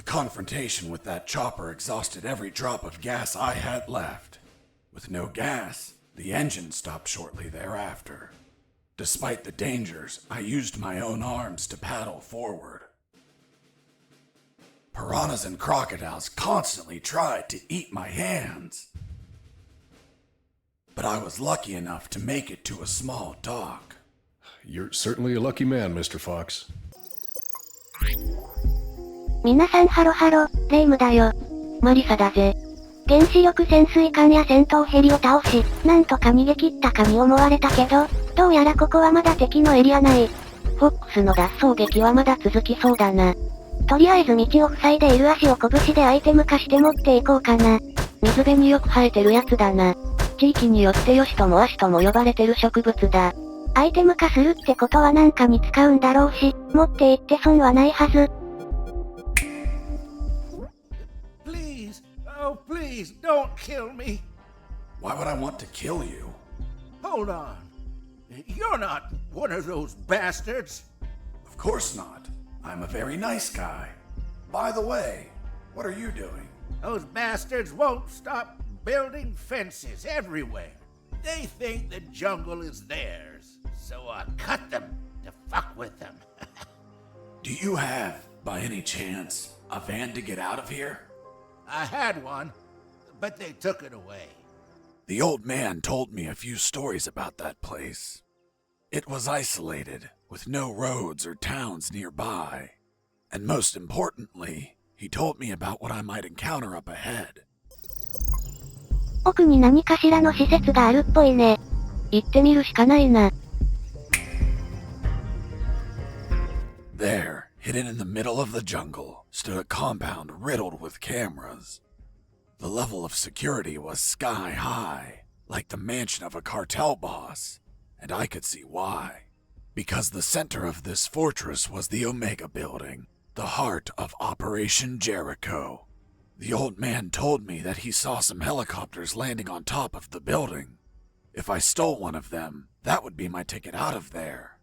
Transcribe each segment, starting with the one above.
The confrontation with that chopper exhausted every drop of gas I had left. With no gas, the engine stopped shortly thereafter. Despite the dangers, I used my own arms to paddle forward. Piranhas and crocodiles constantly tried to eat my hands. But I was lucky enough to make it to a small dock. You're certainly a lucky man, Mr. Fox. 皆さんハロハロ、レイムだよ。マリサだぜ。原子力潜水艦や戦闘ヘリを倒し、なんとか逃げ切ったかに思われたけど、どうやらここはまだ敵のエリア内。フォックスの脱走劇はまだ続きそうだな。とりあえず道を塞いでいる足を拳でアイテム化して持っていこうかな。水辺によく生えてるやつだな。地域によってヨシともアシとも呼ばれてる植物だ。アイテム化するってことはなんかに使うんだろうし、持って行って損はないはず。Oh, please, don't kill me. Why would I want to kill you? Hold on. You're not one of those bastards. Of course not. I'm a very nice guy. By the way, what are you doing? Those bastards won't stop building fences everywhere. They think the jungle is theirs, so I cut them to fuck with them. Do you have, by any chance, a van to get out of here? I had one, but they took it away. The old man told me a few stories about that place. It was isolated, with no roads or towns nearby. And most importantly, he told me about what I might encounter up ahead. 奥に何かしらの施設があるっぽいね。行ってみるしかないな。There, hidden in the middle of the jungle, stood a compound riddled with cameras. The level of security was sky high, like the mansion of a cartel boss, and I could see why. Because the center of this fortress was the Omega Building, the heart of Operation Jericho. The old man told me that he saw some helicopters landing on top of the building. If I stole one of them, that would be my ticket out of there.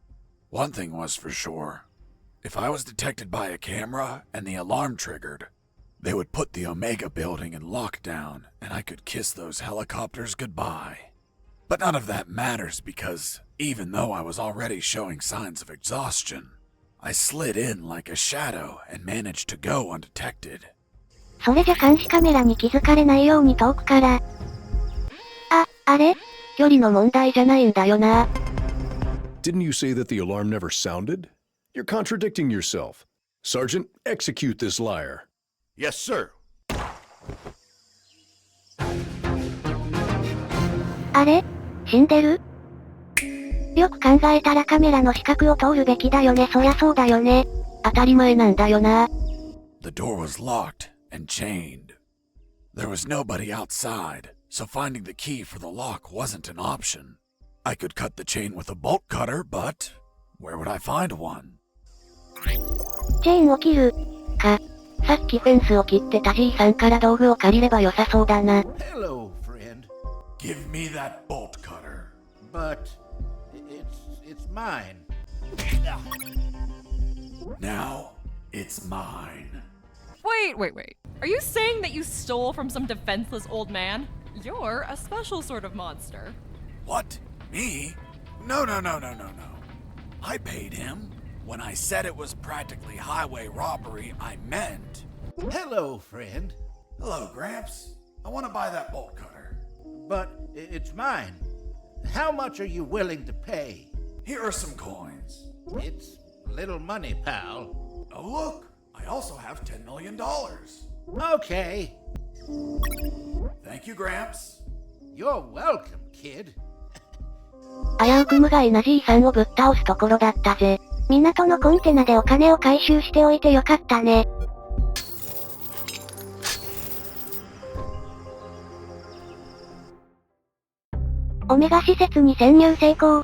One thing was for sure. If I was detected by a camera and the alarm triggered, they would put the Omega Building in lockdown and I could kiss those helicopters goodbye. But none of that matters because even though I was already showing signs of exhaustion, I slid in like a shadow and managed to go undetected. それじゃ監視カメラに気づかれないように遠くから。あれ？距離の問題じゃないんだよな。Didn't you say that the alarm never sounded? You're contradicting yourself. Sergeant, execute this liar. Yes, sir. あれ？死んでる？よく考えたらカメラの死角を通るべきだよね。そりゃそうだよね。当たり前なんだよな。The door was locked and chained. There was nobody outside, so finding the key for the lock wasn't an option. I could cut the chain with a bolt cutter, but where would I find one? チェーンを切る。さっきフェンスを切ってたじいさんから道具を借りれば良さそうだな。Hello, friend. Give me that bolt cutter. But it's mine. Now, it's mine. Wait. Are you saying that you stole from some defenseless old man? You're a special sort of monster. What? Me? No. I paid him. When I said it was practically highway robbery, I meant... Hello, friend. Hello, Gramps. I want to buy that bolt cutter. But it's mine. How much are you willing to pay? Here are some coins. It's little money, pal. Oh, look. I also have $10 million. Okay. Thank you, Gramps. You're welcome, kid. 危うく無害なじいさんをぶっ倒すところだったぜ。港のコンテナでお金を回収しておいてよかったね。オメガ施設に潜入成功。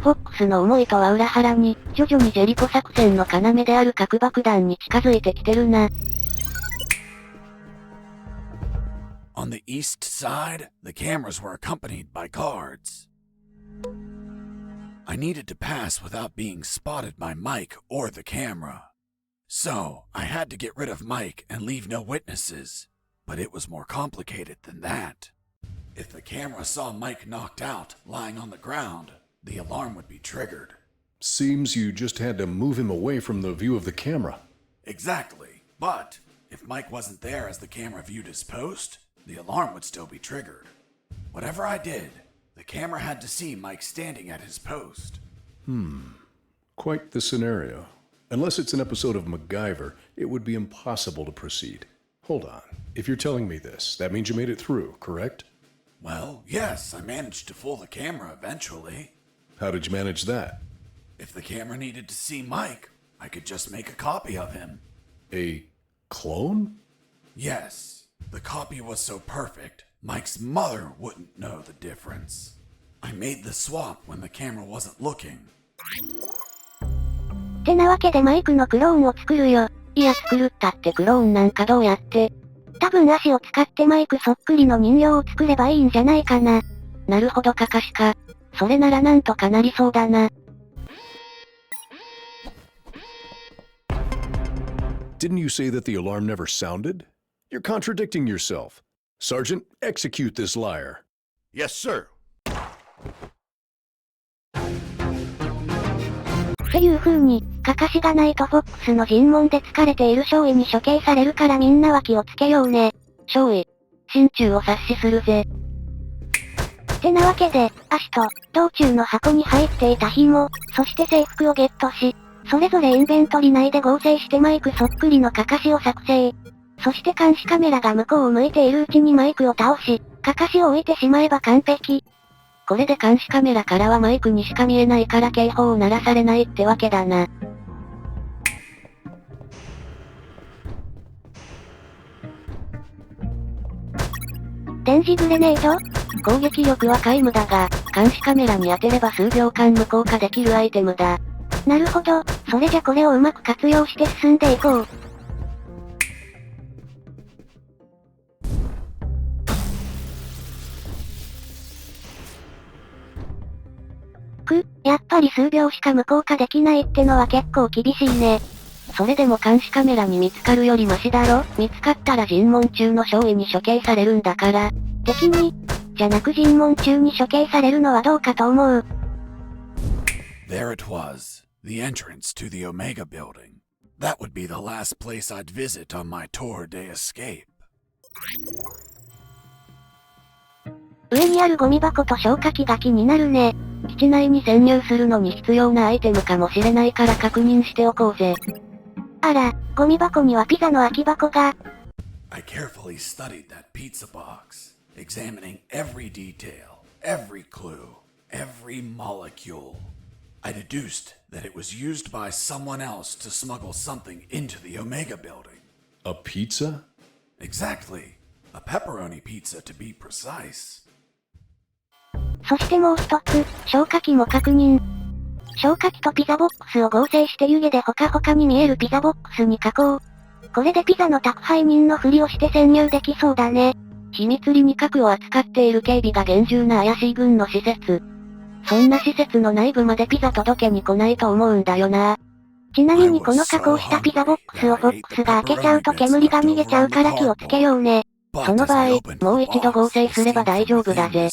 フォックスの思いとは裏腹に、徐々にジェリコ作戦の要である核爆弾に近づいてきてるな。On the east side, the cameras were accompanied by guards. I needed to pass without being spotted by Mike or the camera. So, I had to get rid of Mike and leave no witnesses. But it was more complicated than that. If the camera saw Mike knocked out, lying on the ground, the alarm would be triggered. Seems you just had to move him away from the view of the camera. Exactly. But if Mike wasn't there as the camera viewed his post, the alarm would still be triggered. Whatever I did, the camera had to see Mike standing at his post. Quite the scenario. Unless it's an episode of MacGyver, it would be impossible to proceed. Hold on. If you're telling me this, that means you made it through, correct? Well, yes, I managed to fool the camera eventually. How did you manage that? If the camera needed to see Mike, I could just make a copy of him. A clone? Yes, the copy was so perfect, Mike's mother wouldn't know the difference. I made the swap when the camera wasn't looking. ってなわけでマイクのクローンを作るよ。いや作るったってクローンなんかどうやって。多分足を使ってマイクそっくりの人形を作ればいいんじゃないかな。なるほどかかしか。それならなんとかなりそうだな。Didn't you say that the alarm never sounded? You're contradicting yourself. Sergeant, execute this liar. Yes, sir. っていう風に、かかしがないとフォックスの尋問で疲れている少尉に処刑されるからみんなは気をつけようね。少尉、心中を察しするぜ。ってなわけで、足と、道中の箱に入っていた紐、そして制服をゲットし、それぞれインベントリ内で合成してマイクそっくりのかかしを作成。そして監視カメラが向こうを向いているうちにマイクを倒し、かかしを置いてしまえば完璧。これで監視カメラからはマイクにしか見えないから警報を鳴らされないってわけだな。電磁グレネード？攻撃力は皆無だが、監視カメラに当てれば数秒間無効化できるアイテムだ。なるほど、それじゃこれをうまく活用して進んでいこう。やっぱり数秒しか無効化できないってのは結構厳しいね。それでも監視カメラに見つかるよりマシだろ？見つかったら尋問中の少尉に処刑されるんだから。敵に、じゃなく尋問中に処刑されるのはどうかと思う。There it was, the entrance to the Omega building. That would be the last place I'd visit on my tour de escape. 上にあるゴミ箱と消火器が気になるね。基地内に潜入するのに必要なアイテムかもしれないから確認しておこうぜ。あら、ゴミ箱にはピザの空き箱が。I carefully studied that pizza box, examining every detail, every clue, every molecule. I deduced that it was used by someone else to smuggle something into the Omega building. A pizza? Exactly. A pepperoni pizza to be precise. そしてもう一つ、消火器も確認。消火器とピザボックスを合成して湯気でほかほかに見えるピザボックスに加工。これでピザの宅配人のふりをして潜入できそうだね。秘密裏に核を扱っている警備が厳重な怪しい軍の施設。そんな施設の内部までピザ届けに来ないと思うんだよな。ちなみにこの加工したピザボックスをフォックスが開けちゃうと煙が逃げちゃうから気をつけようね。その場合、もう一度合成すれば大丈夫だぜ。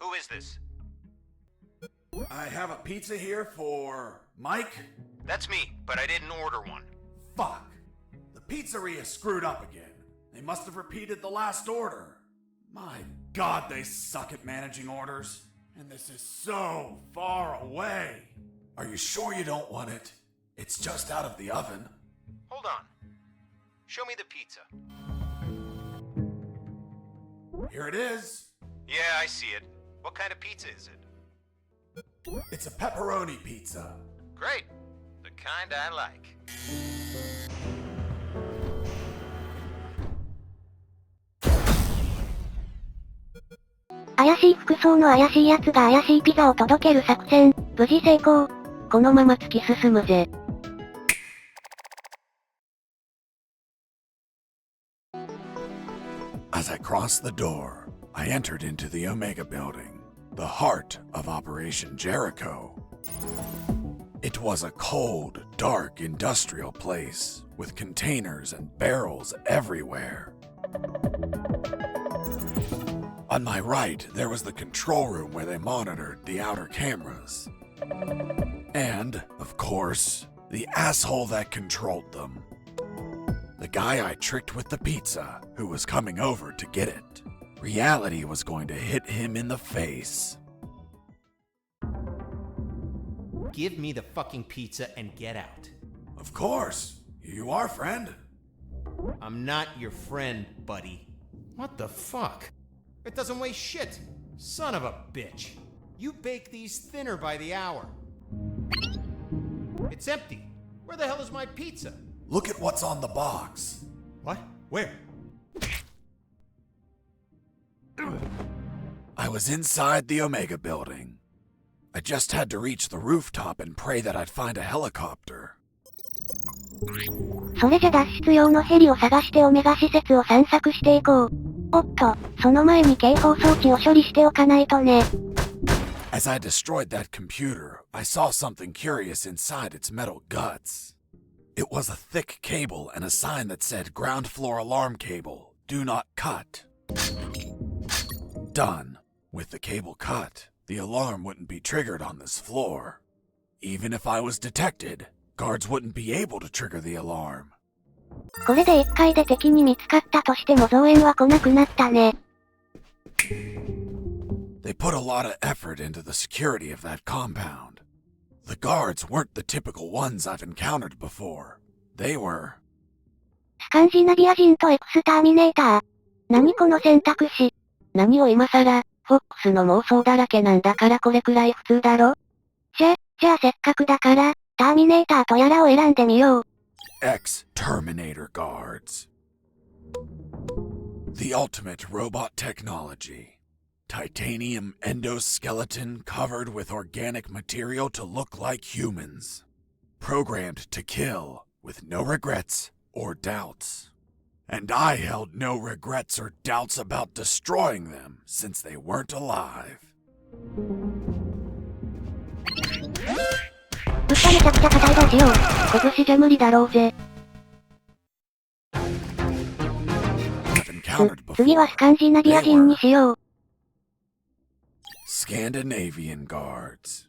Who is this? I have a pizza here for Mike. That's me, but I didn't order one. Fuck. The pizzeria screwed up again. They must have repeated the last order. My God, they suck at managing orders. And this is so far away. Are you sure you don't want it? It's just out of the oven. Hold on. Show me the pizza. Here it is. Yeah, I see it. What kind of pizza is it? It's a pepperoni pizza. Great. The kind I like. 怪しい服装の怪しい奴が怪しいピザを届ける作戦、無事成功。このまま突き進むぜ。As I crossed the door, I entered into the Omega building, the heart of Operation Jericho. It was a cold, dark industrial place with containers and barrels everywhere. On my right, there was the control room where they monitored the outer cameras. And, of course, the asshole that controlled them. The guy I tricked with the pizza, who was coming over to get it. Reality was going to hit him in the face. Give me the fucking pizza and get out. Of course. Here you are, friend. I'm not your friend, buddy. What the fuck? It doesn't weigh shit. Son of a bitch. You bake these thinner by the hour. It's empty. Where the hell is my pizza? Look at what's on the box. What? Where? I was inside the Omega building. I just had to reach the rooftop and pray that I'd find a helicopter. それじゃ脱出用のヘリを探してオメガ施設を散策していこう。おっと、その前に警報装置を処理しておかないとね。As I destroyed that computer, I saw something curious inside its metal guts. It was a thick cable and a sign that said ground floor alarm cable, do not cut. Done. With the cable cut, the alarm wouldn't be triggered on this floor. Even if I was detected, guards wouldn't be able to trigger the alarm. これで1階で敵に見つかったとしても増援は来なくなったね。They put a lot of effort into the security of that compound. The guards weren't the typical ones I've encountered before. They were... スカンジナビア人とエクスターミネーター。何この選択肢。何を今更、フォックスの妄想だらけなんだからこれくらい普通だろ。じゃあせっかくだから、ターミネーターとやらを選んでみよう。Ex-Terminator guards. The ultimate robot technology. Titanium endoskeleton covered with organic material to look like humans. Programmed to kill with no regrets or doubts. And I held no regrets or doubts about destroying them since they weren't alive. ぶっためちゃくちゃ硬いどうしよう。拳じゃ無理だろうぜ。次はスカンジナビア人にしよう。Scandinavian guards.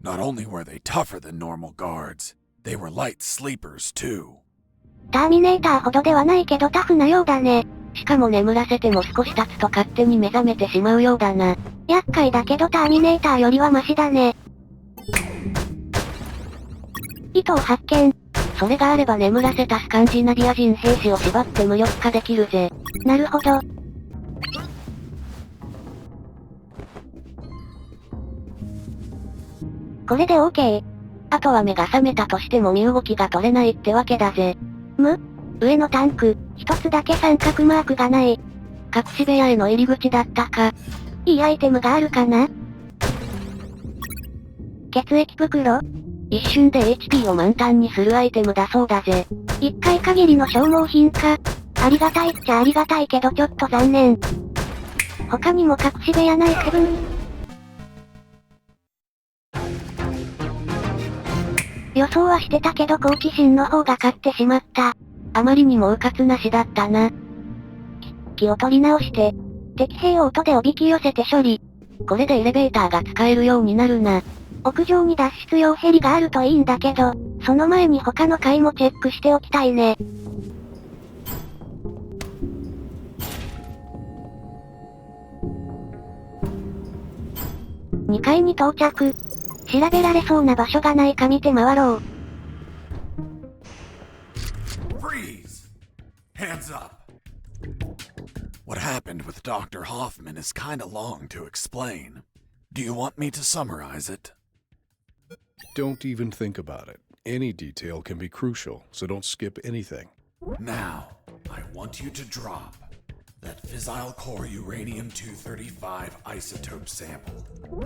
Not only were they tougher than normal guards, they were light sleepers too. ターミネーターほどではないけどタフなようだね。しかも眠らせても少し経つと勝手に目覚めてしまうようだな。厄介だけどターミネーターよりはマシだね。糸を発見。それがあれば眠らせたスカンジナビア人兵士を縛って無力化できるぜ。なるほど。これで OK。あとは目が覚めたとしても身動きが取れないってわけだぜ。上のタンク、一つだけ三角マークがない。隠し部屋への入り口だったか。いいアイテムがあるかな？血液袋？一瞬で HP を満タンにするアイテムだそうだぜ。一回限りの消耗品か。ありがたいっちゃありがたいけどちょっと残念。他にも隠し部屋ない気分。予想はしてたけど好奇心の方が勝ってしまった。あまりにも迂闊なしだったな。気を取り直して、敵兵を音でおびき寄せて処理。これでエレベーターが使えるようになるな。屋上に脱出用ヘリがあるといいんだけど、その前に他の階もチェックしておきたいね。2階に到着。調べられそうな場所がないか見て回ろう。Freeze! Hands up! What happened with Dr. Hoffman is kinda long to explain. Do you want me to summarize it? Don't even think about it. Any detail can be crucial, so don't skip anything. Now, I want you to drop that fissile core uranium-235 isotope sample.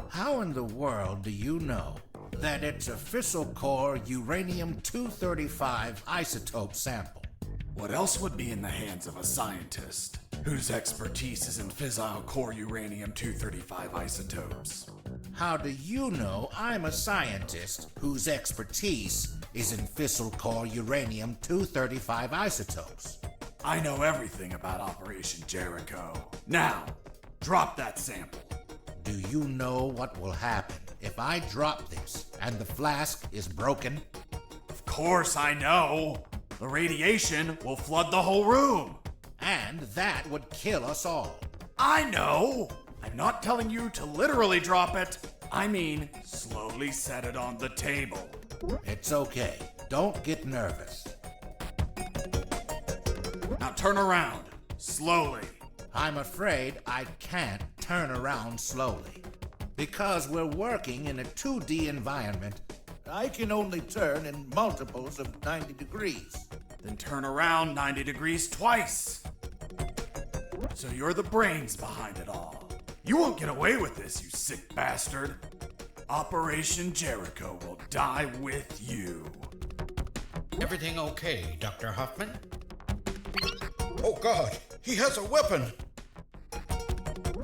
How in the world do you know that it's a fissile core uranium-235 isotope sample? What else would be in the hands of a scientist whose expertise is in fissile core uranium-235 isotopes? How do you know I'm a scientist whose expertise is in fissile core uranium-235 isotopes? I know everything about Operation Jericho. Now, drop that sample. Do you know what will happen if I drop this and the flask is broken? Of course I know. The radiation will flood the whole room. And that would kill us all. I know. I'm not telling you to literally drop it. I mean, slowly set it on the table. It's okay. Don't get nervous. Now turn around. Slowly. I'm afraid I can't turn around slowly. Because we're working in a 2D environment, I can only turn in multiples of 90 degrees. Then turn around 90 degrees twice. So you're the brains behind it all. You won't get away with this, you sick bastard. Operation Jericho will die with you. Everything okay, Dr. Hoffman? Oh God, he has a weapon!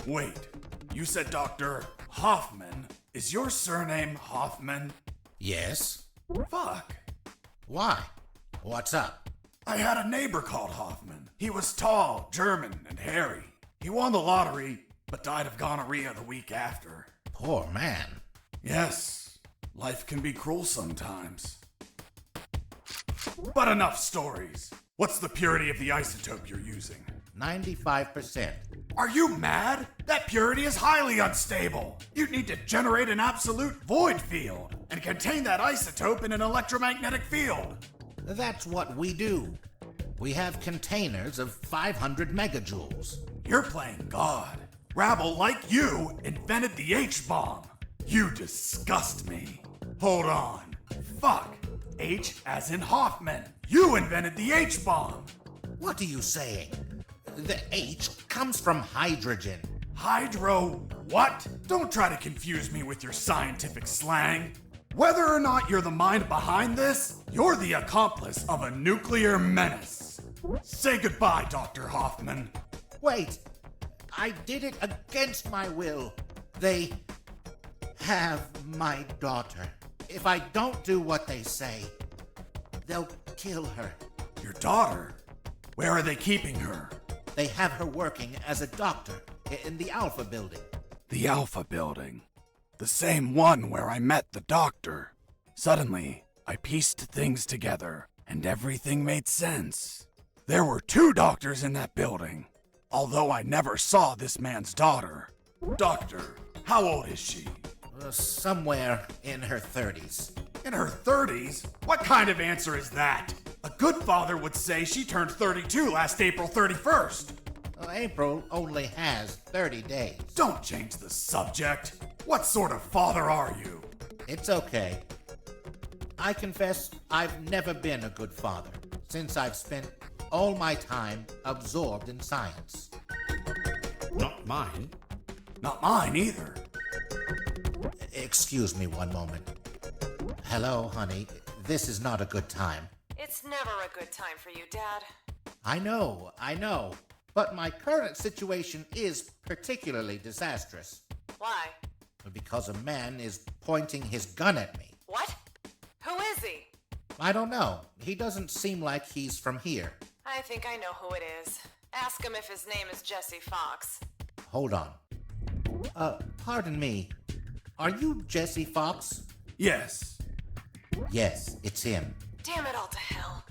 Wait, you said Dr. Hoffman. Is your surname Hoffman? Yes? Fuck. Why? What's up? I had a neighbor called Hoffman. He was tall, German, and hairy. He won the lottery, but died of gonorrhea the week after. Poor man. Yes, life can be cruel sometimes. But enough stories. What's the purity of the isotope you're using? 95%. Are you mad? That purity is highly unstable. You'd need to generate an absolute void field and contain that isotope in an electromagnetic field. That's what we do. We have containers of 500 megajoules. You're playing God. Rabble like you invented the H-bomb. You disgust me. Hold on. Fuck. H as in Hoffman. You invented the H-bomb. What are you saying? The H comes from hydrogen. Hydro what? Don't try to confuse me with your scientific slang. Whether or not you're the mind behind this, you're the accomplice of a nuclear menace. Say goodbye, Dr. Hoffman. Wait, I did it against my will. They have my daughter. If I don't do what they say, they'll kill her. Your daughter? Where are they keeping her? They have her working as a doctor in the Alpha building. The Alpha building. The same one where I met the doctor. Suddenly, I pieced things together, and everything made sense. There were 2 doctors in that building, although I never saw this man's daughter. Doctor, how old is she? Somewhere in her 30s. In her 30s? What kind of answer is that? A good father would say she turned 32 last April 31st. April only has 30 days. Don't change the subject. What sort of father are you? It's okay. I confess I've never been a good father, since I've spent all my time absorbed in science. Not mine. Not mine either. Excuse me one moment. Hello, honey. This is not a good time. It's never a good time for you, Dad. I know. But my current situation is particularly disastrous. Why? Because a man is pointing his gun at me. What? Who is he? I don't know. He doesn't seem like he's from here. I think I know who it is. Ask him if his name is Jesse Fox. Hold on. Pardon me. Are you Jesse Fox? Yes. Yes, it's him. Damn it all to hell.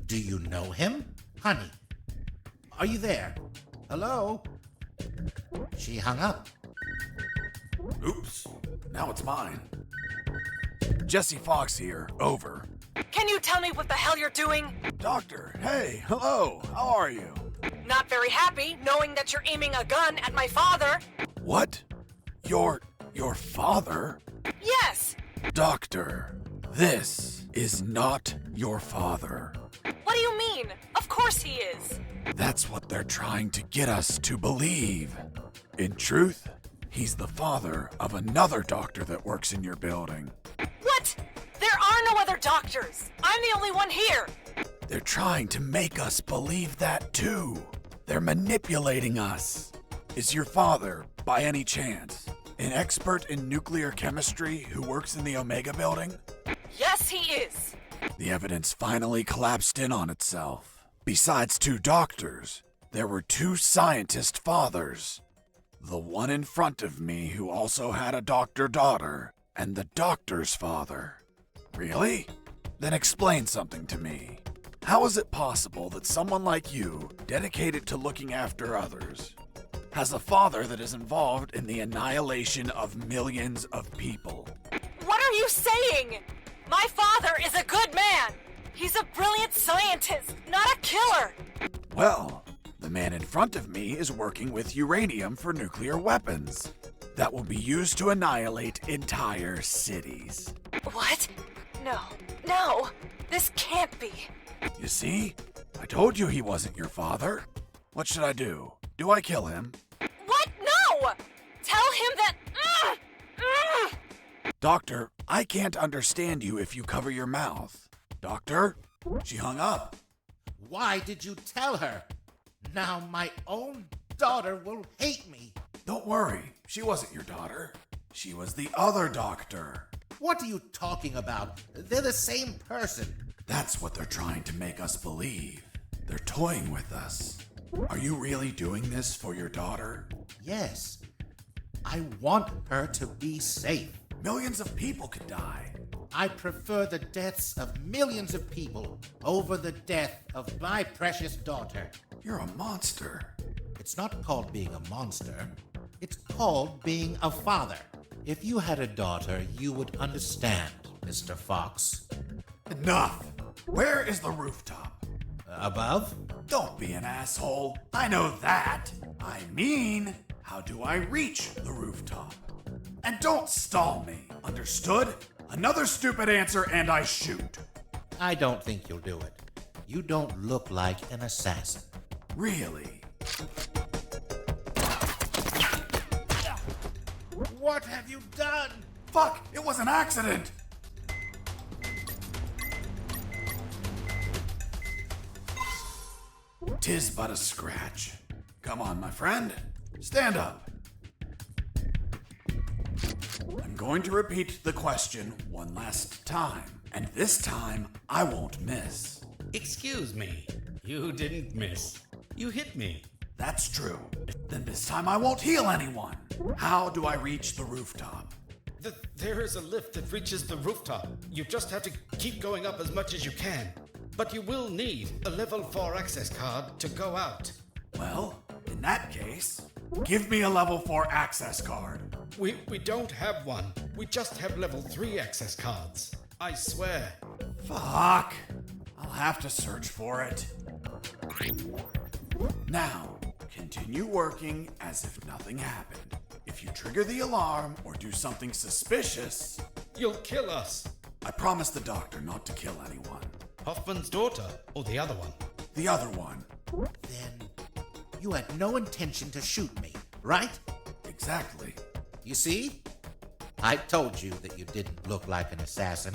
Do you know him? Honey, are you there? Hello? She hung up. Oops. Now it's mine. Jesse Fox here. Over. Can you tell me what the hell you're doing? Doctor, hey, hello. How are you? Not very happy knowing that you're aiming a gun at my father. What? Your father? Yes. Doctor, this is not your father. What do you mean? Of course he is. That's what they're trying to get us to believe. In truth, he's the father of another doctor that works in your building. What? There are no other doctors. I'm the only one here. They're trying to make us believe that too. They're manipulating us. Is your father, by any chance, An expert in nuclear chemistry who works in the Omega building? Yes, he is. The evidence finally collapsed in on itself. Besides 2 doctors, there were 2 scientist fathers. The one in front of me who also had a doctor daughter, and the doctor's father. Really? Then explain something to me. How is it possible that someone like you, dedicated to looking after others, has a father that is involved in the annihilation of millions of people? What are you saying? My father is a good man. He's a brilliant scientist, not a killer. Well, the man in front of me is working with uranium for nuclear weapons that will be used to annihilate entire cities. What? No, this can't be. You see? I told you he wasn't your father. What should I do? Do I kill him? What? No! Tell him that. Doctor, I can't understand you if you cover your mouth. Doctor? She hung up. Why did you tell her? Now my own daughter will hate me. Don't worry, she wasn't your daughter. She was the other doctor. What are you talking about? They're the same person. That's what they're trying to make us believe. They're toying with us. Are you really doing this for your daughter? Yes. I want her to be safe. Millions of people could die. I prefer the deaths of millions of people over the death of my precious daughter. You're a monster. It's not called being a monster. It's called being a father. If you had a daughter, you would understand, Mr. Fox. Enough! Where is the rooftop? Above? Don't be an asshole. I know that. I mean, how do I reach the rooftop? And don't stall me, understood? Another stupid answer and I shoot. I don't think you'll do it. You don't look like an assassin. Really? What have you done? Fuck! It was an accident! Tis but a scratch. Come on, my friend. Stand up. I'm going to repeat the question one last time. And this time, I won't miss. Excuse me. You didn't miss. You hit me. That's true. Then this time I won't heal anyone. How do I reach the rooftop? There is a lift that reaches the rooftop. You just have to keep going up as much as you can. But you will need a level 4 access card to go out. Well, in that case, give me a level 4 access card. We don't have one. We just have level 3 access cards. I swear. Fuck. I'll have to search for it. Now, continue working as if nothing happened. If you trigger the alarm or do something suspicious, You'll kill us. I promised the doctor not to kill anyone. Hoffman's daughter, or the other one? The other one. Then you had no intention to shoot me, right? Exactly. You see? I told you that you didn't look like an assassin.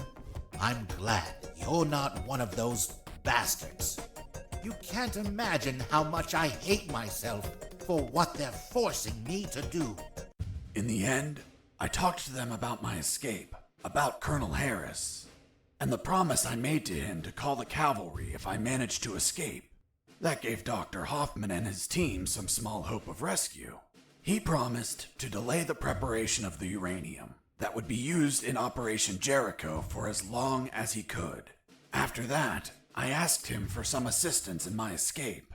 I'm glad you're not one of those bastards. You can't imagine how much I hate myself for what they're forcing me to do. In the end, I talked to them about my escape, about Colonel Harris, and the promise I made to him to call the cavalry if I managed to escape. That gave Dr. Hoffman and his team some small hope of rescue. He promised to delay the preparation of the uranium that would be used in Operation Jericho for as long as he could. After that, I asked him for some assistance in my escape,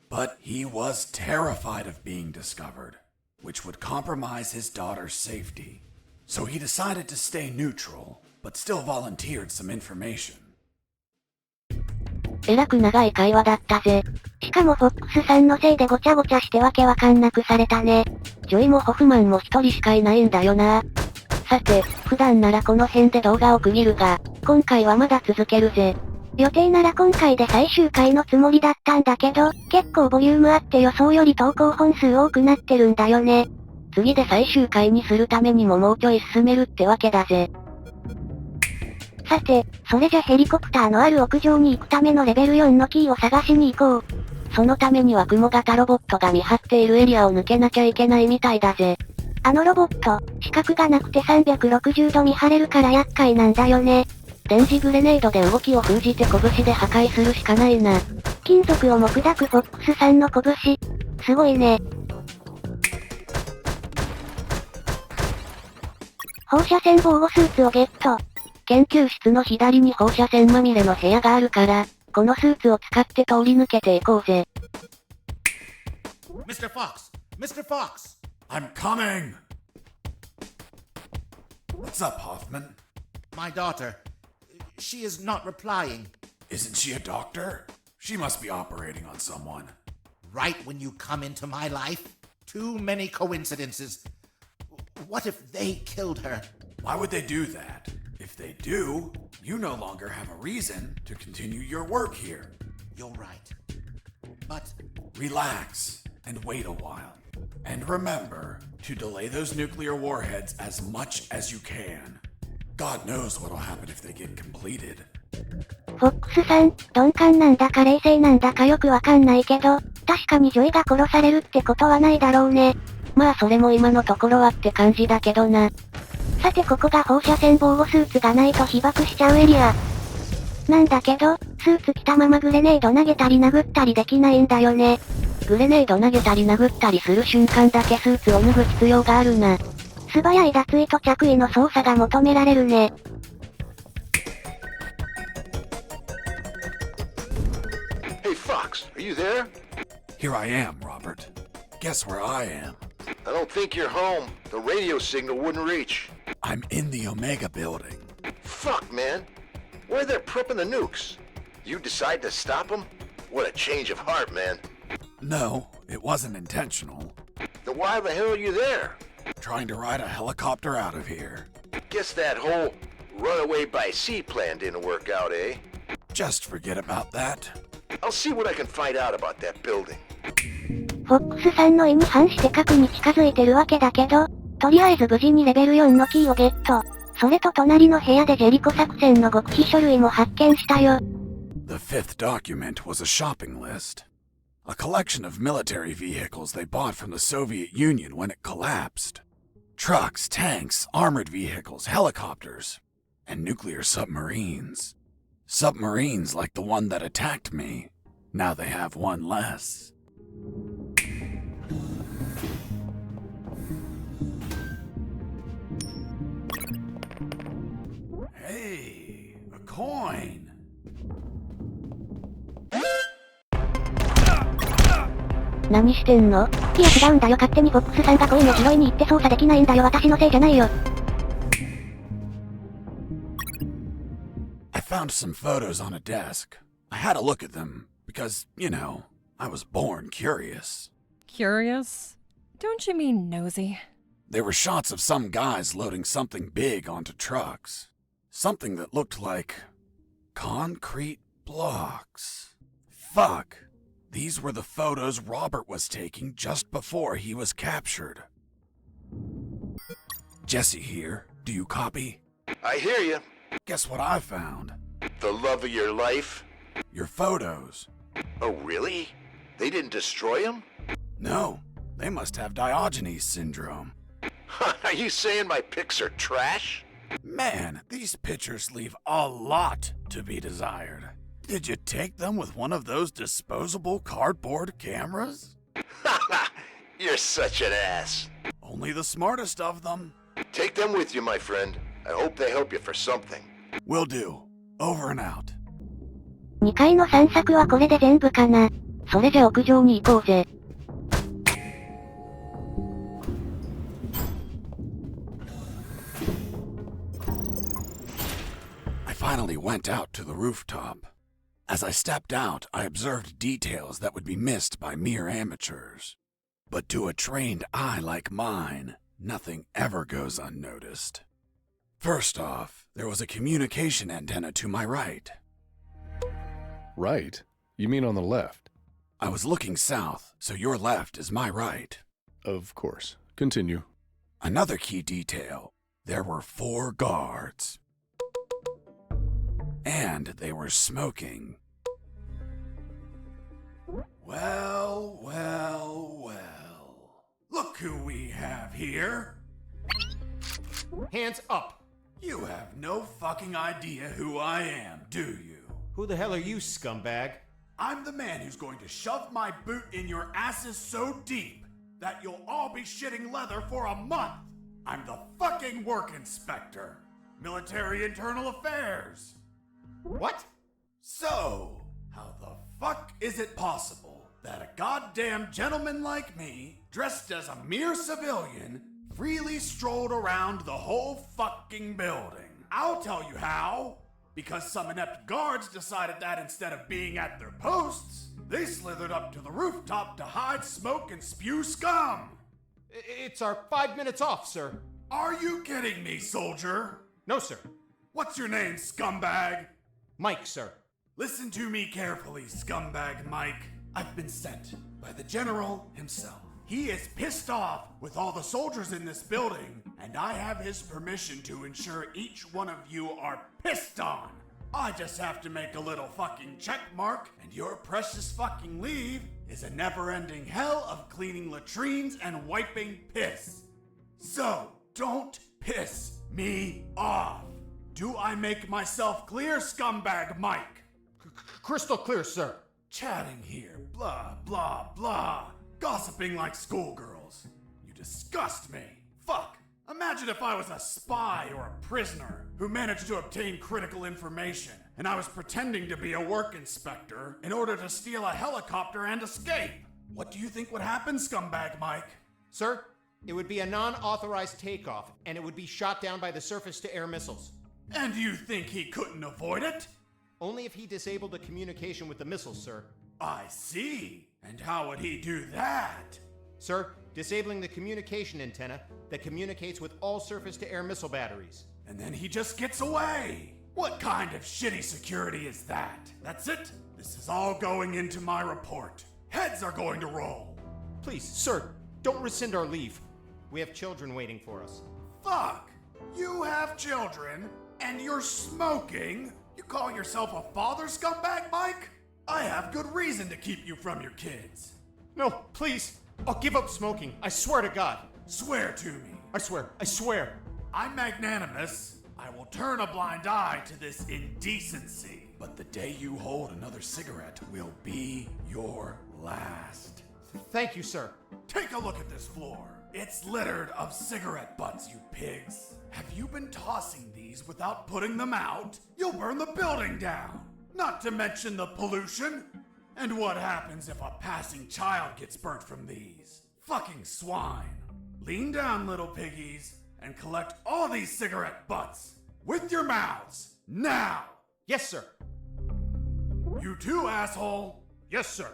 but he was terrified of being discovered, which would compromise his daughter's safety. So he decided to stay neutral, but still volunteered some information. えらく長い会話だったぜ。しかもフォックスさんのせいでごちゃごちゃしてわけわかんなくされたね。ジョイもホフマンも一人しかいないんだよな。さて、普段ならこの辺で動画を区切るが、今回はまだ続けるぜ。予定なら今回で最終回のつもりだったんだけど、結構ボリュームあって予想より投稿本数多くなってるんだよね。次で最終回にするためにももうちょい進めるってわけだぜ。さて、それじゃヘリコプターのある屋上に行くためのレベル4のキーを探しに行こう。そのためには雲型ロボットが見張っているエリアを抜けなきゃいけないみたいだぜ。あのロボット、視覚がなくて360度見張れるから厄介なんだよね。電磁グレネードで動きを封じて拳で破壊するしかないな。金属をも砕くフォックスさんの拳。すごいね。放射線防護スーツをゲット。研究室の左に放射線まみれの部屋があるから、このスーツを使って通り抜けていこうぜ。Mr. Fox! Mr. Fox! I'm coming! What's up, Hoffman? My daughter. She is not replying. Isn't she a doctor? She must be operating on someone. Right when you come into my life? Too many coincidences. What if they killed her? Why would they do that? If they do, you no longer have a reason to continue your work here. You're right. But... Relax and wait a while. And remember to delay those nuclear warheads as much as you can. God knows what'll happen if they get completed. フォックスさん、鈍感なんだか冷静なんだかよくわかんないけど、確かにジョイが殺されるってことはないだろうね。まあそれも今のところはって感じだけどな。さてここが放射線防護スーツがないと被爆しちゃうエリア。なんだけど、スーツ着たままグレネード投げたり殴ったりできないんだよね。グレネード投げたり殴ったりする瞬間だけスーツを脱ぐ必要があるな。素早い脱衣と着衣の操作が求められるね。Hey Fox, are you there? Here I am, Robert. Guess where I am? I don't think you're home. The radio signal wouldn't reach. I'm in the Omega building. Fuck, man. Where they're prepping the nukes? You decide to stop them? What a change of heart, man. No, it wasn't intentional. Then why the hell are you there? Trying to ride a helicopter out of here. Guess that whole runaway by sea plan didn't work out, eh? Just forget about that. I'll see what I can find out about that building. フォックスさんの意に反して核に近づいてるわけだけど、とりあえず無事にレベル4のキーをゲット。それと隣の部屋でジェリコ作戦の極秘書類も発見したよ。The fifth document was a shopping list. A collection of military vehicles they bought from the Soviet Union when it collapsed. Trucks, tanks, armored vehicles, helicopters, and nuclear submarines. Submarines like the one that attacked me. Now they have one less. Hey, a coin. 何してんの？気が違うんだよ。勝手にフォックスさんがコインを拾いに行って操作できないんだよ。私のせいじゃないよ。I found some photos on a desk. I had a look at them because, you know, I was born curious. Curious? Don't you mean nosy? They were shots of some guys loading something big onto trucks. Something that looked like concrete blocks. Fuck. These were the photos Robert was taking just before he was captured. Jesse here. Do you copy? I hear you. Guess what I found? The love of your life? Your photos. Oh, really? They didn't destroy them? No. They must have Diogenes syndrome. Are you saying my pics are trash? Man, these pictures leave a lot to be desired. Did you take them with one of those disposable cardboard cameras? You're such an ass. Only the smartest of them. Take them with you, my friend. I hope they help you for something. Will do. Over and out. 2階の散策はこれで全部かな。それじゃ屋上に行こうぜ。I finally went out to the rooftop. As I stepped out, I observed details that would be missed by mere amateurs. But to a trained eye like mine, nothing ever goes unnoticed. First off, there was a communication antenna to my right. Right? You mean on the left? I was looking south, so your left is my right. Of course. Continue. Another key detail. There were 4 guards. And they were smoking. Well. Look who we have here. Hands up! You have no fucking idea who I am, do you? Who the hell are you, scumbag? I'm the man who's going to shove my boot in your asses so deep that you'll all be shitting leather for a month. I'm the fucking work inspector. Military Internal Affairs. What? So, how the fuck is it possible that a goddamn gentleman like me, dressed as a mere civilian, freely strolled around the whole fucking building? I'll tell you how. Because some inept guards decided that instead of being at their posts, they slithered up to the rooftop to hide, smoke, and spew scum. It's our 5 minutes off, sir. Are you kidding me, soldier? No, sir. What's your name, scumbag? Mike, sir. Listen to me carefully, scumbag Mike. I've been sent by the general himself. He is pissed off with all the soldiers in this building, and I have his permission to ensure each one of you are pissed on. I just have to make a little fucking check mark, and your precious fucking leave is a never-ending hell of cleaning latrines and wiping piss. So, don't piss me off. Do I make myself clear, scumbag Mike? Crystal clear, sir. Chatting here, blah, blah, blah. Gossiping like schoolgirls. You disgust me. Fuck. Imagine if I was a spy or a prisoner who managed to obtain critical information, and I was pretending to be a work inspector in order to steal a helicopter and escape. What do you think would happen, scumbag Mike? Sir, it would be a non-authorized takeoff, and it would be shot down by the surface-to-air missiles. And you think he couldn't avoid it? Only if he disabled the communication with the missiles, sir. I see. And how would he do that? Sir, disabling the communication antenna that communicates with all surface-to-air missile batteries. And then he just gets away. What kind of shitty security is that? That's it? This is all going into my report. Heads are going to roll. Please, sir, don't rescind our leave. We have children waiting for us. Fuck! You have children, and you're smoking? You call yourself a father, scumbag Mike? I have good reason to keep you from your kids. No, please. I'll give up smoking. I swear to God. Swear to me. I swear. I'm magnanimous. I will turn a blind eye to this indecency. But the day you hold another cigarette will be your last. Thank you, sir. Take a look at this floor. It's littered of cigarette butts, you pigs. Have you been tossing these without putting them out? You'll burn the building down. Not to mention the pollution. And what happens if a passing child gets burnt from these? Fucking swine. Lean down, little piggies, and collect all these cigarette butts. With your mouths. Now! Yes, sir. You too, asshole. Yes, sir.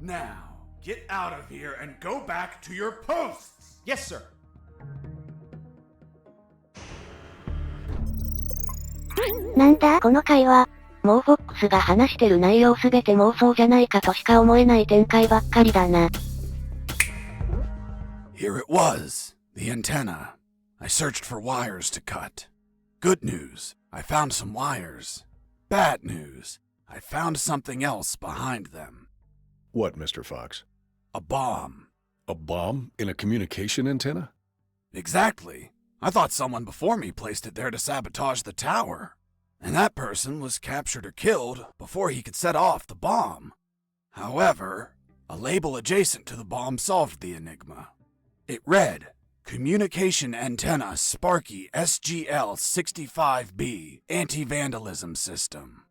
Now, get out of here and go back to your posts. Yes, sir. なんだこの会話。もうフォックスが話してる内容すべて妄想じゃないかとしか思えない展開ばっかりだな。Here it was, the antenna. I searched for wires to cut. Good news, I found some wires. Bad news, I found something else behind them. What, Mr. Fox? A bomb. A bomb in a communication antenna? Exactly. I thought someone before me placed it there to sabotage the tower. And that person was captured or killed before he could set off the bomb. However, a label adjacent to the bomb solved the enigma. It read, Communication Antenna Sparky SGL-65B Anti-Vandalism System.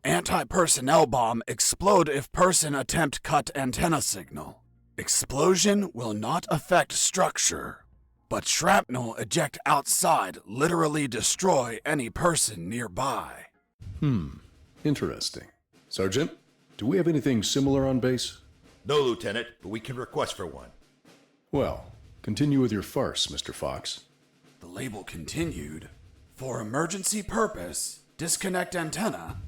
Anti-personnel bomb explode if person attempt cut antenna signal. Explosion will not affect structure, but shrapnel eject outside literally destroy any person nearby. Interesting. Sergeant, do we have anything similar on base? No, Lieutenant, but we can request for one. Well, continue with your farce, Mr. Fox. The label continued, For emergency purpose, disconnect antenna.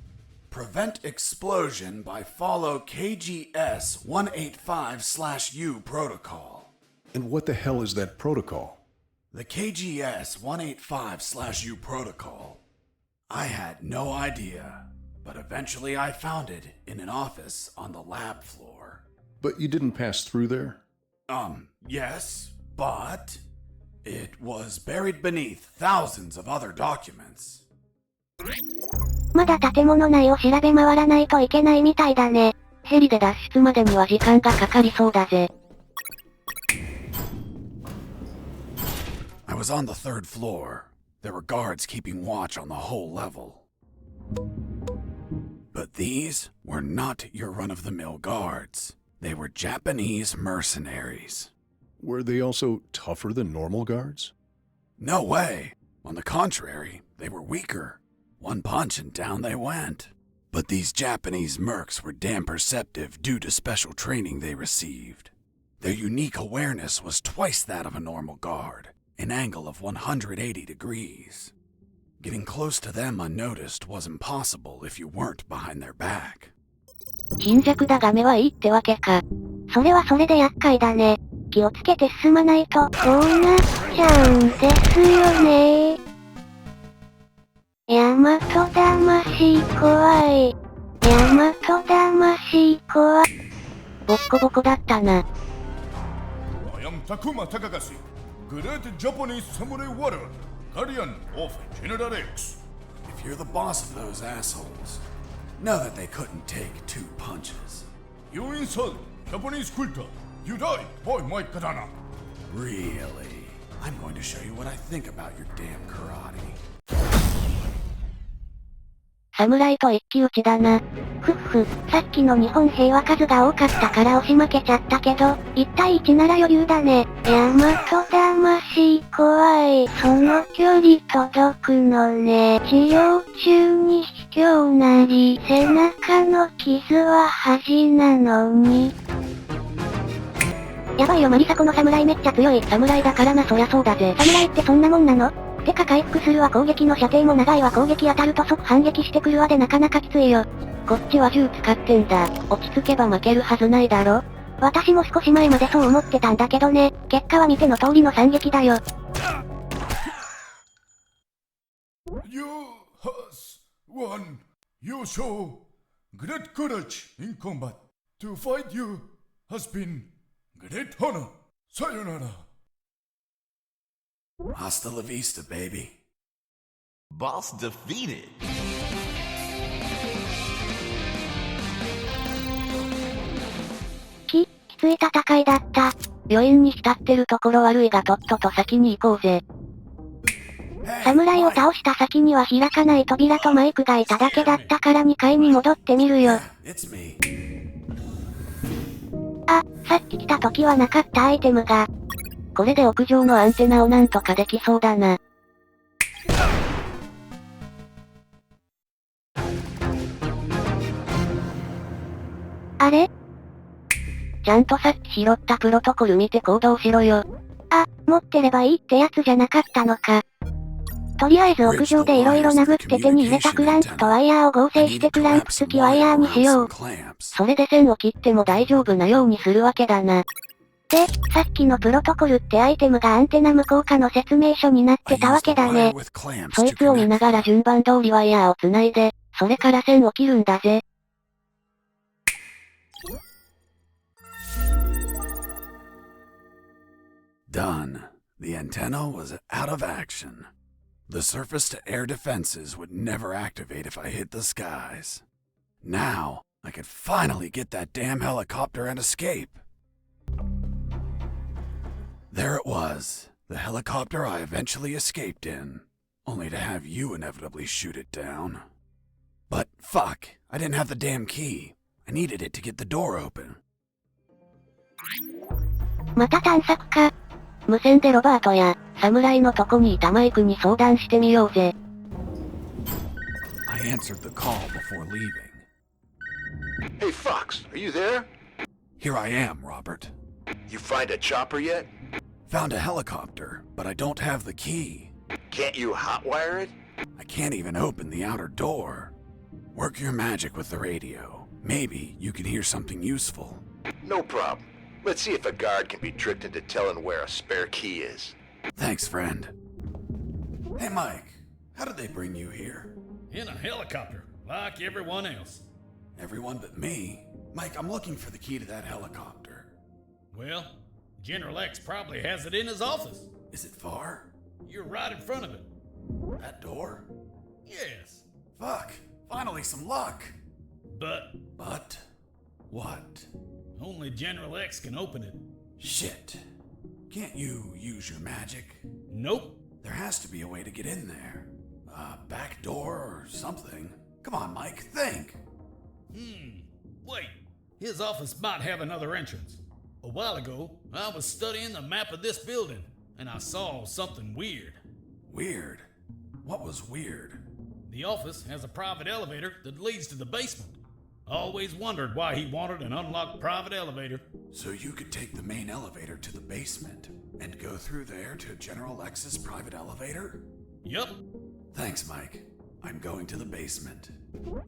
Prevent explosion by follow KGS 185/U protocol. And what the hell is that protocol? The KGS 185/U protocol. I had no idea. but eventually I found it in an office on the lab floor. But you didn't pass through there? Yes, but it was buried beneath thousands of other documents. まだ建物内を調べ回らないといけないみたいだね。ヘリで脱出までには時間がかかりそうだぜ。I was on the third floor. There were guards keeping watch on the whole level. But these were not your run-of-the-mill guards. They were Japanese mercenaries. Were they also tougher than normal guards? No way. On the contrary, they were weaker. One punch and down they went. But these Japanese mercs were damn perceptive due to special training they received. Their unique awareness was twice that of a normal guard, an angle of 180 degrees. Getting close to them unnoticed was impossible if you weren't behind their back. 貧弱だが目はいいってわけか。それはそれで厄介だね。気をつけて進まないと、こうなっちゃうんですよね。大和魂怖い。大和魂怖い。ボッコボコだったな。I am Takuma Takagashi, Great Japanese Samurai Warrior, Guardian of General X. If you're the boss of those assholes, know that they couldn't take 2 punches. You insult Japanese culture. You die by my katana. Really? I'm going to show you what I think about your damn karate. 侍と一騎打ちだな。さっきの日本兵は数が多かったから押し負けちゃったけど、1対1なら余裕だね。大和魂怖い。その距離届くのね。治療中に卑怯なり、背中の傷は恥なのに。やばいよマリサこの侍めっちゃ強い。侍だからなそりゃそうだぜ。侍ってそんなもんなの？てか回復するわ攻撃の射程も長いわ攻撃当たると即反撃してくるわでなかなかきついよ。こっちは銃使ってんだ。落ち着けば負けるはずないだろ。私も少し前までそう思ってたんだけどね。結果は見ての通りの惨劇だよ。You has won. You show great courage in combat. To fight you has been great honor. Sayonara. Hasta la vista, baby. Boss defeated. きつい戦いだった。余韻に浸ってるところ悪いがとっとと先に行こうぜ。侍を倒した先には開かない扉とマイクがいただけだったから2階に戻ってみるよ。あ、さっき来た時はなかったアイテムが。これで屋上のアンテナをなんとかできそうだな。あれ？ちゃんとさっき拾ったプロトコル見て行動しろよ。あ、持ってればいいってやつじゃなかったのか。とりあえず屋上で色々殴って手に入れたクランプとワイヤーを合成してクランプ付きワイヤーにしよう。それで線を切っても大丈夫なようにするわけだな。で、さっきのプロトコルってアイテムがアンテナ無効化の説明書になってたわけだね。そいつを見ながら順番通りワイヤーを繋いで、それから線を切るんだぜ。Done. The antenna was out of action. The surface-to-air defenses would never activate if I hit the skies. Now, I could finally get that damn helicopter and escape. There it was, the helicopter I eventually escaped in, only to have you inevitably shoot it down. But fuck, I didn't have the damn key. I needed it to get the door open. また探索か。無線でロバートや、侍のとこにいたマイクに相談してみようぜ。I answered the call before leaving. Hey Fox, are you there? Here I am, Robert. You find a chopper yet? Found a helicopter, but I don't have the key. Can't you hotwire it? I can't even open the outer door. Work your magic with the radio. Maybe you can hear something useful. No problem. Let's see if a guard can be tricked into telling where a spare key is. Thanks, friend. Hey, Mike. How did they bring you here? In a helicopter. like everyone else. Everyone but me? Mike, I'm looking for the key to that helicopter. Well, General X probably has it in his office. Is it far? You're right in front of it. That door? Yes. Fuck. Finally some luck. But what? Only General X can open it. Shit. Can't you use your magic? Nope. There has to be a way to get in there. A back door or something. Come on, Mike, think. Wait. His office might have another entrance. A while ago, I was studying the map of this building, and I saw something weird. Weird? What was weird? The office has a private elevator that leads to the basement. I always wondered why he wanted an unlocked private elevator. So you could take the main elevator to the basement and go through there to General X's private elevator? Yup. Thanks, Mike. I'm going to the basement.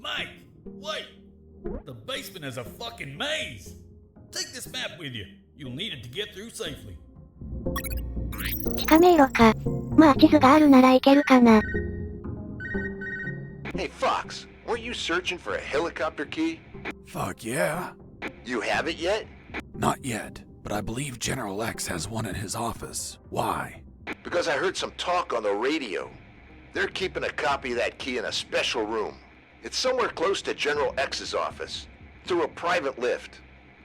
Mike, wait! The basement is a fucking maze! Take this map with you. You'll need it to get through safely. 地下迷路か。まあ地図があるなら行けるかな。Hey, Fox, weren't you searching for a helicopter key? Fuck yeah. You have it yet? Not yet, but I believe General X has one in his office. Why? Because I heard some talk on the radio. They're keeping a copy of that key in a special room. It's somewhere close to General X's office, through a private lift.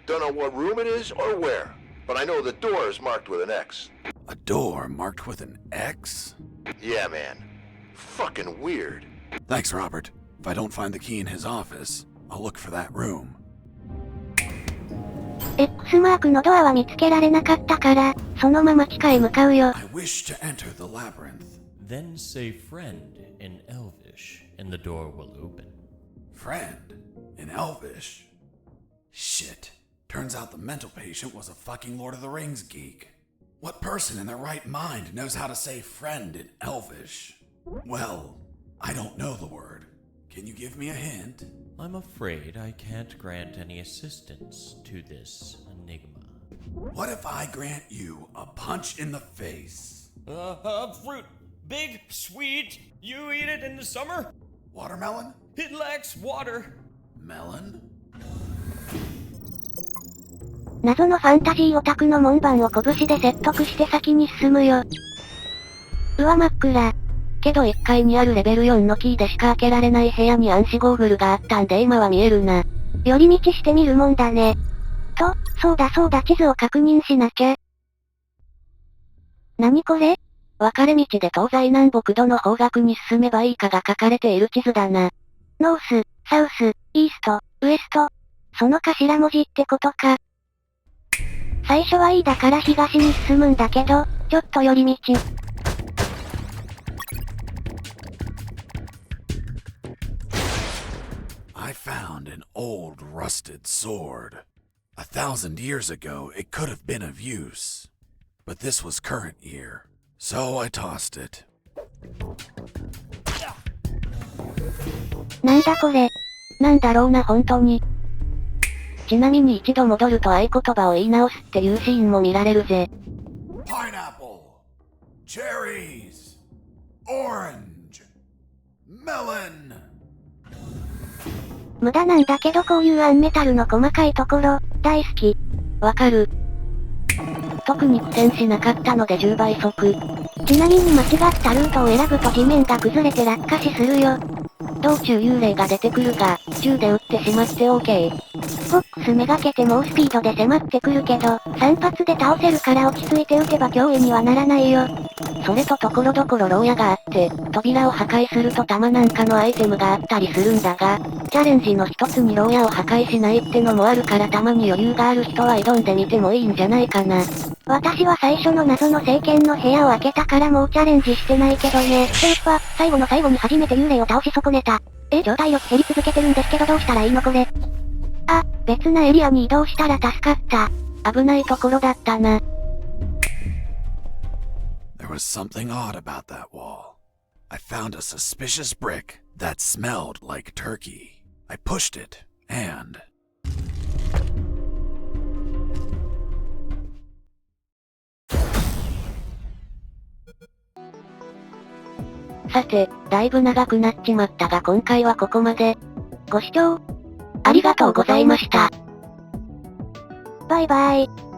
Don't know what room it is or where, but I know the door is marked with an X. A door marked with an X? Yeah, man. Fucking weird. Thanks, Robert. If I don't find the key in his office, I'll look for that room. X マークのドアは見つけられなかったから、そのまま地下へ向かうよ。I wish to enter the labyrinth. Then say friend in Elvish, and the door will open. Friend? In Elvish? Shit. Turns out the mental patient was a fucking Lord of the Rings geek. What person in their right mind knows how to say friend in Elvish? Well, I don't know the word. Can you give me a hint? I'm afraid I can't grant any assistance to this enigma. What if I grant you a punch in the face? Fruit. Big, sweet. You eat it in the summer? Watermelon? It lacks water. Melon? 謎のファンタジーオタクの門番を拳で説得して先に進むよ。うわ真っ暗。けど1階にあるレベル4のキーでしか開けられない部屋に暗視ゴーグルがあったんで今は見えるな。寄り道してみるもんだね。と、そうだ地図を確認しなきゃ。何これ？分かれ道で東西南北どの方角に進めばいいかが書かれている地図だな。ノース、サウス、イースト、ウエスト。その頭文字ってことか。最初は E だから東に進むんだけど、ちょっと寄り道。I found an old rusted sword. 1,000 years ago, it could have been of use. But this was current year, so I tossed it. なんだこれ。なんだろうな本当に。ちなみに一度戻ると合言葉を言い直すっていうシーンも見られるぜ。Pineapple, cherries, orange, melon. 無駄なんだけどこういうアンメタルの細かいところ、大好き。わかる。特に苦戦しなかったので10倍速。ちなみに間違ったルートを選ぶと地面が崩れて落下死するよ。道中幽霊が出てくるが、銃で撃ってしまって OK。ボックスめがけて猛スピードで迫ってくるけど、3発で倒せるから落ち着いて撃てば脅威にはならないよ。それと所々牢屋があって、扉を破壊すると弾なんかのアイテムがあったりするんだが、チャレンジの一つに牢屋を破壊しないってのもあるから弾に余裕がある人は挑んでみてもいいんじゃないかな。私は最初の謎の聖剣の部屋を開けたからもうチャレンジしてないけどね。先輩、最後の最後に初めて幽霊を倒し損ねた。状態力減り続けてるんですけどどうしたらいいのこれ。あ、別なエリアに移動したら助かった。危ないところだったな。There was something odd about that wall. I found a suspicious brick that smelled like turkey. I pushed it, and... さて、だいぶ長くなっちまったが今回はここまで。ご視聴ありがとうございました。バイバイ。